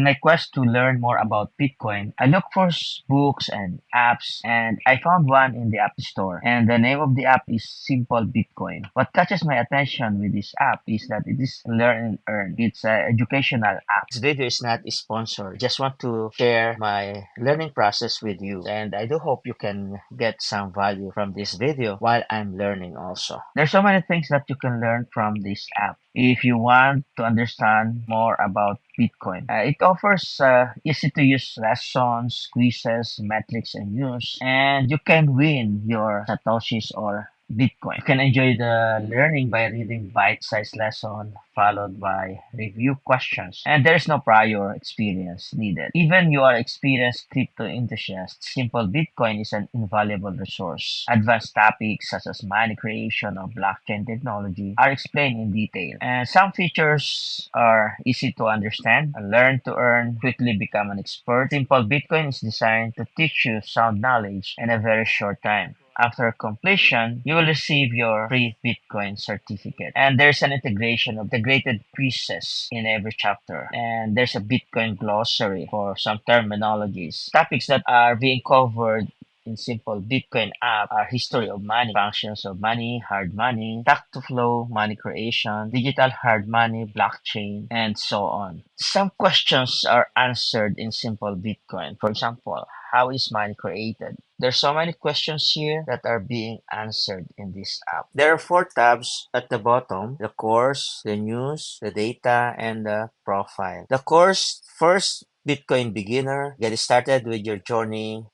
my quest to learn more about Bitcoin, I looked for books and apps, and I found one in the App Store. And the name of the app is Simple Bitcoin. What catches my attention with this app is that it is learn and earn. It's an educational app. This video is not sponsored. Just want to share my learning process with you, and I do hope you can get some value from this video while I'm learning also. There's so many things that you can learn from this app. If you want to understand more about Bitcoin, it offers easy to use lessons, quizzes, metrics, and news, and you can win your Satoshis or Bitcoin. You can enjoy the learning by reading bite-sized lesson followed by review questions. And there's no prior experience needed. Even you are experienced crypto enthusiast, Simple Bitcoin is an invaluable resource. Advanced topics such as money creation or blockchain technology are explained in detail. And some features are easy to understand. Learn to earn, quickly become an expert. Simple Bitcoin is designed to teach you sound knowledge in a very short time. After completion, you will receive your free Bitcoin certificate. And there's an integration of integrated quizzes in every chapter. And there's a Bitcoin glossary for some terminologies. Topics that are being covered in Simple Bitcoin app are history of money, functions of money, hard money, tax to flow, money creation, digital hard money, blockchain, and so on. Some questions are answered in Simple Bitcoin. For example, how is money created? There's so many questions here that are being answered in this app. There are four tabs at the bottom: the course, the news, the data, and the profile. The course first, Bitcoin beginner. Get started with your journey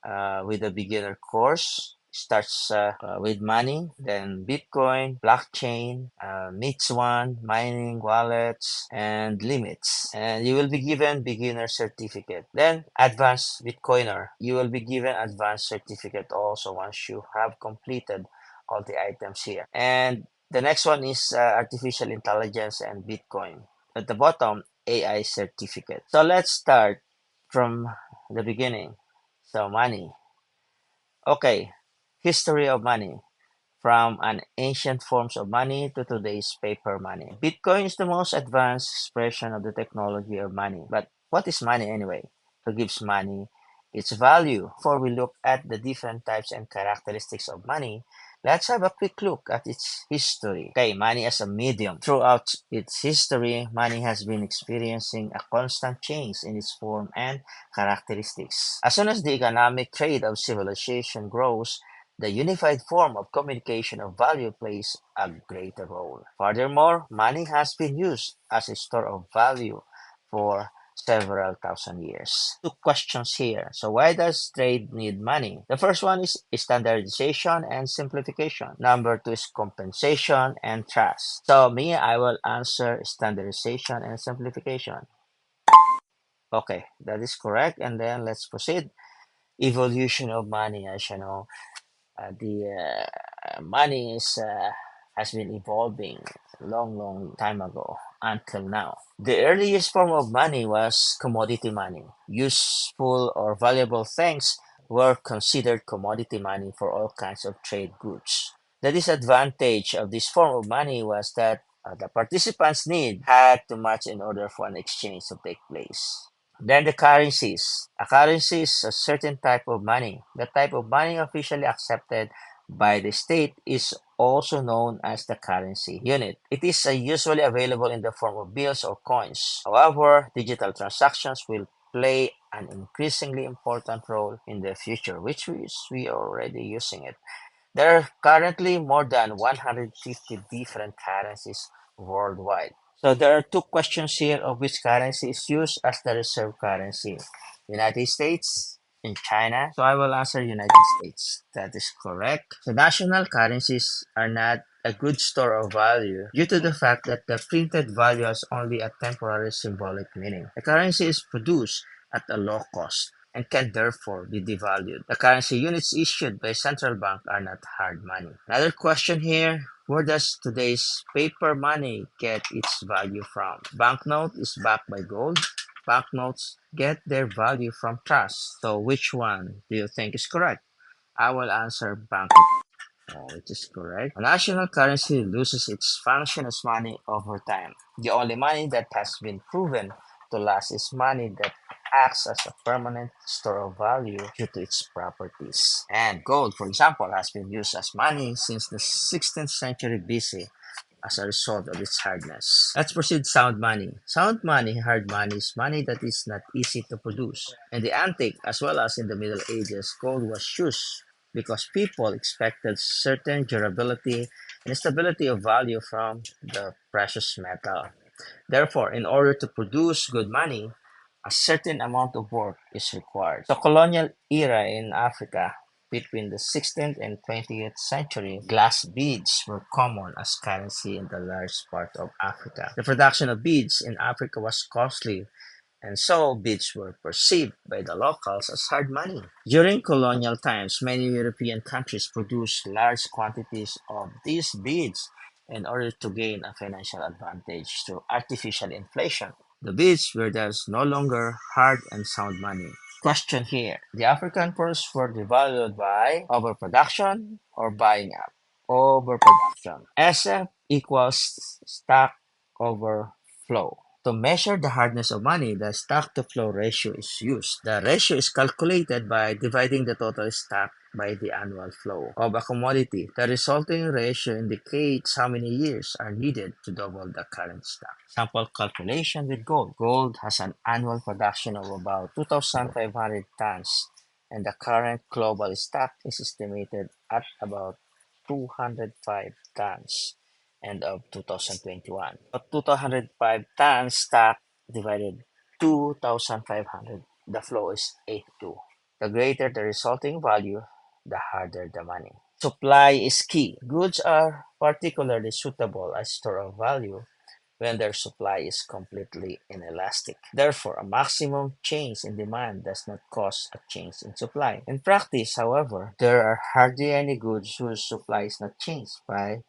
with a beginner course. Starts with money, then Bitcoin, blockchain, meets one, mining, wallets, and limits. And you will be given beginner certificate. Then advanced Bitcoiner. You will be given advanced certificate also once you have completed all the items here. And the next one is artificial intelligence and Bitcoin. At the bottom, AI certificate. So let's start from the beginning. So money. Okay, history of money. From an ancient forms of money to today's paper money. Bitcoin is the most advanced expression of the technology of money. But what is money anyway? Who gives money its value? Before we look at the different types and characteristics of money, let's have a quick look at its history. Okay, money as a medium. Throughout its history, money has been experiencing a constant change in its form and characteristics. As soon as the economic trade of civilization grows, the unified form of communication of value plays a greater role. Furthermore, money has been used as a store of value for several thousand years. Two questions here. So why does trade need money? The first one is standardization and simplification. Number two is compensation and trust. So me, I will answer standardization and simplification. Okay, that is correct. And then let's proceed. Evolution of money, as you know. The money has been evolving long time ago until now. The earliest form of money was commodity money. Useful or valuable things were considered commodity money for all kinds of trade goods. The disadvantage of this form of money was that the participants' need had to match in order for an exchange to take place. Then the currencies. A currency is a certain type of money. The type of money officially accepted by the state is also known as the currency unit. It is usually available in the form of bills or coins. However, digital transactions will play an increasingly important role in the future, which we are already using it. There are currently more than 150 different currencies worldwide. So there are two questions here of which currency is used as the reserve currency. United States and China. So I will answer United States. That is correct. So national currencies are not a good store of value due to the fact that the printed value has only a temporary symbolic meaning. The currency is produced at a low cost and can therefore be devalued. The currency units issued by central bank are not hard money. Another question here, where does today's paper money get its value from? Banknote is backed by gold. Banknotes get their value from trust. So which one do you think is correct? I will answer banknote. Which is correct. A national currency loses its function as money over time. The only money that has been proven to last is money that acts as a permanent store of value due to its properties. And gold, for example, has been used as money since the 16th century BC as a result of its hardness. Let's proceed sound money. Sound money, hard money, is money that is not easy to produce. In the antique as well as in the Middle Ages, gold was used because people expected certain durability and stability of value from the precious metal. Therefore, in order to produce good money, a certain amount of work is required. The colonial era in Africa between the 16th and 20th century, glass beads were common as currency in the large part of Africa. The production of beads in Africa was costly, and so beads were perceived by the locals as hard money. During colonial times, many European countries produced large quantities of these beads in order to gain a financial advantage through artificial inflation. The beads were thus no longer hard and sound money. Question here. The African pearls were devalued by overproduction or buying up? Overproduction. SF equals stock overflow. To measure the hardness of money, the stock-to-flow ratio is used. The ratio is calculated by dividing the total stock by the annual flow of a commodity. The resulting ratio indicates how many years are needed to double the current stock. Sample calculation with gold. Gold has an annual production of about 2,500 tons, and the current global stock is estimated at about 205 tons end of 2021. 205 tons stock divided 2,500. The flow is 82. The greater the resulting value, the harder the money. Supply is key. Goods are particularly suitable as store of value when their supply is completely inelastic. Therefore, a maximum change in demand does not cause a change in supply. In practice, however, there are hardly any goods whose supply is not changed by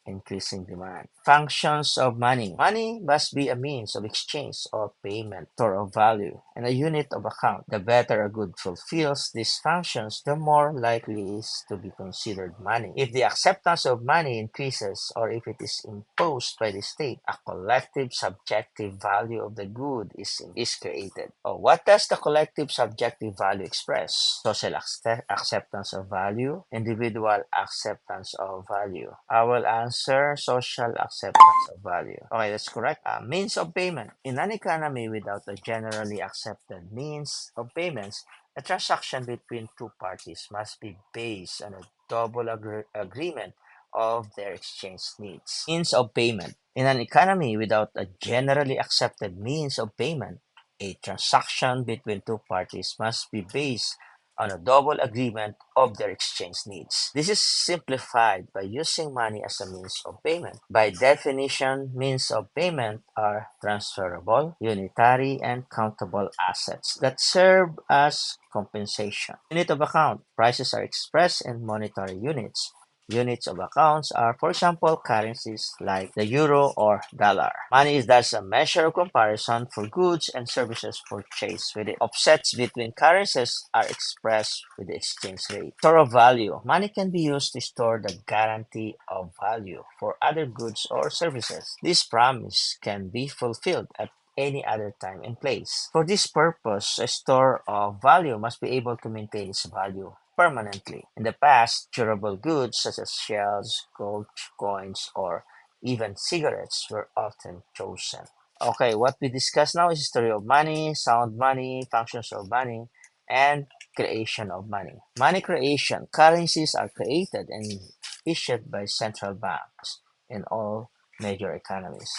increasing demand. Functions of money. Money must be a means of exchange or payment, store of value, and a unit of account. The better a good fulfills these functions, the more likely it is to be considered money. If the acceptance of money increases or if it is imposed by the state, a collective subjective value of the good is created. What does the collective subjective value express? Social acceptance of value, individual acceptance of value. I will answer social acceptance of value. Okay, that's correct. Means of payment. In an economy without a generally accepted means of payments, a transaction between two parties must be based on a double agreement of their exchange needs. Means of payment. In an economy without a generally accepted means of payment, a transaction between two parties must be based on a double agreement of their exchange needs. This is simplified by using money as a means of payment. By definition, means of payment are transferable, unitary, and countable assets that serve as compensation. Unit of account. Prices are expressed in monetary units. Units of accounts are, for example, currencies like the euro or dollar. Money is thus a measure of comparison for goods and services purchased with it. Offsets between currencies are expressed with the exchange rate. Store of value. Money can be used to store the guarantee of value for other goods or services. This promise can be fulfilled at any other time and place. For this purpose, a store of value must be able to maintain its value permanently. In the past, durable goods such as shells, gold coins, or even cigarettes were often chosen. Okay, what we discuss now is history of money, sound money, functions of money, and creation of money. Money creation. Currencies are created and issued by central banks in all major economies.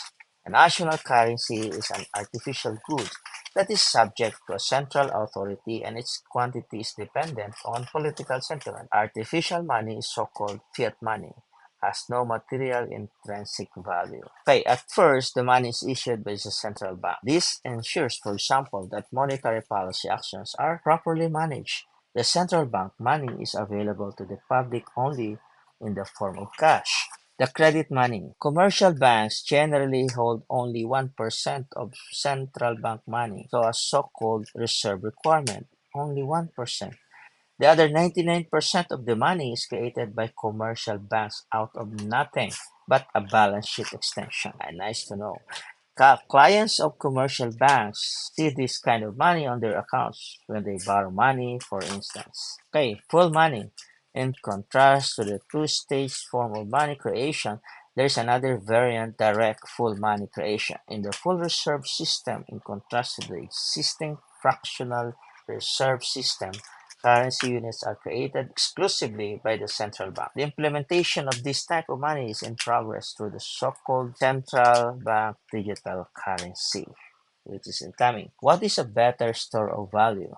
A national currency is an artificial good that is subject to a central authority and its quantity is dependent on political sentiment. Artificial money is so-called fiat money, has no material intrinsic value. Okay, at first, the money is issued by the central bank. This ensures, for example, that monetary policy actions are properly managed. The central bank money is available to the public only in the form of cash. The credit money. Commercial banks generally hold only 1% of central bank money, so a so-called reserve requirement, only 1%. The other 99% of the money is created by commercial banks out of nothing but a balance sheet extension. Nice to know. Clients of commercial banks see this kind of money on their accounts when they borrow money, for instance. Okay, full money. In contrast to the two-stage form of money creation, there's another variant, direct full money creation. In the full reserve system, in contrast to the existing fractional reserve system, currency units are created exclusively by the central bank. The implementation of this type of money is in progress through the so-called central bank digital currency, which is incoming. What is a better store of value?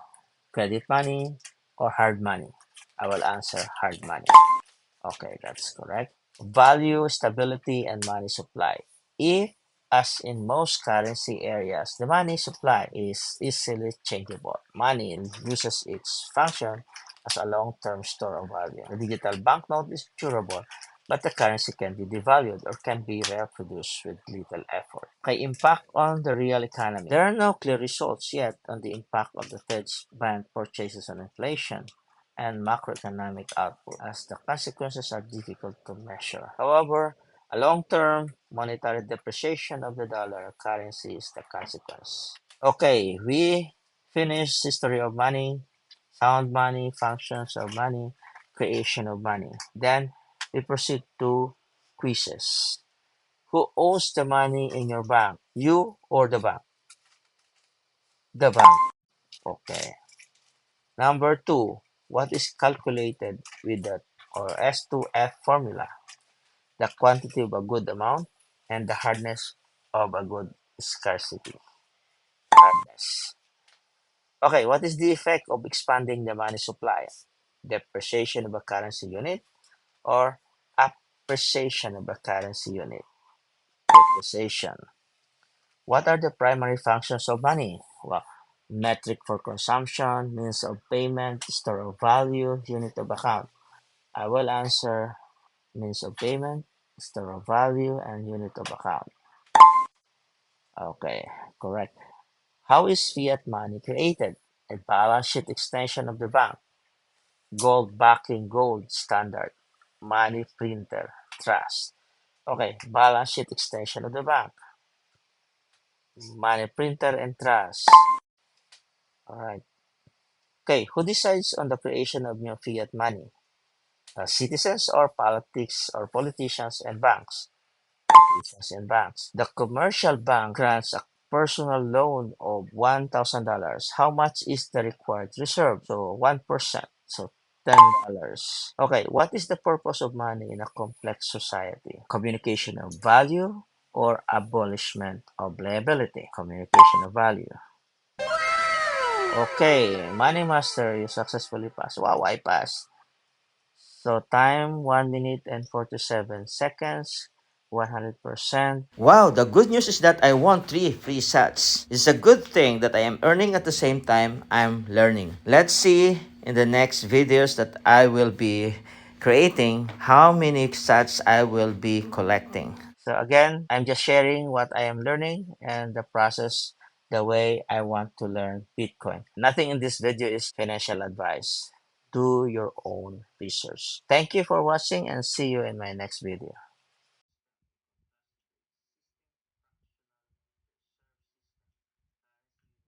Credit money or hard money? I will answer hard money. Okay, that's correct. Value, stability, and money supply. If, as in most currency areas, the money supply is easily changeable, money loses its function as a long-term store of value. The digital banknote is durable, but the currency can be devalued or can be reproduced with little effort. Okay, impact on the real economy. There are no clear results yet on the impact of the Fed's bond purchases on inflation and macroeconomic output, as the consequences are difficult to measure. However, a long-term monetary depreciation of the dollar currency is the consequence. Okay, we finished history of money, sound money, functions of money, creation of money. Then we proceed to quizzes. Who owns the money in your bank? You or the bank? The bank. Okay. Number two, what is calculated with the or S2F formula? The quantity of a good amount and the hardness of a good scarcity. Hardness. Okay, what is the effect of expanding the money supply? Depreciation of a currency unit or appreciation of a currency unit? Depreciation. What are the primary functions of money? Well, metric for consumption, means of payment, store of value, unit of account. I will answer means of payment, store of value, and unit of account. Okay, correct. How is fiat money created? A balance sheet extension of the bank. Gold backing gold standard. Money printer. Trust. Okay, balance sheet extension of the bank. Money printer and trust. Alright. Okay, who decides on the creation of new fiat money? Citizens or politicians and banks? Politicians and banks. The commercial bank grants a personal loan of $1,000. How much is the required reserve? So 1%. So $10. Okay, what is the purpose of money in a complex society? Communication of value or abolishment of liability? Communication of value. Okay, Money Master, you successfully passed. Wow, I passed. So time 1 minute and 47 seconds, 100%. Wow, the good news is that I won 3 free sets. It's a good thing that I am earning at the same time I'm learning. Let's see in the next videos that I will be creating how many sets I will be collecting. So again, I'm just sharing what I am learning and the process the way I want to learn Bitcoin. Nothing in this video is financial advice. Do your own research. Thank you for watching and see you in my next video.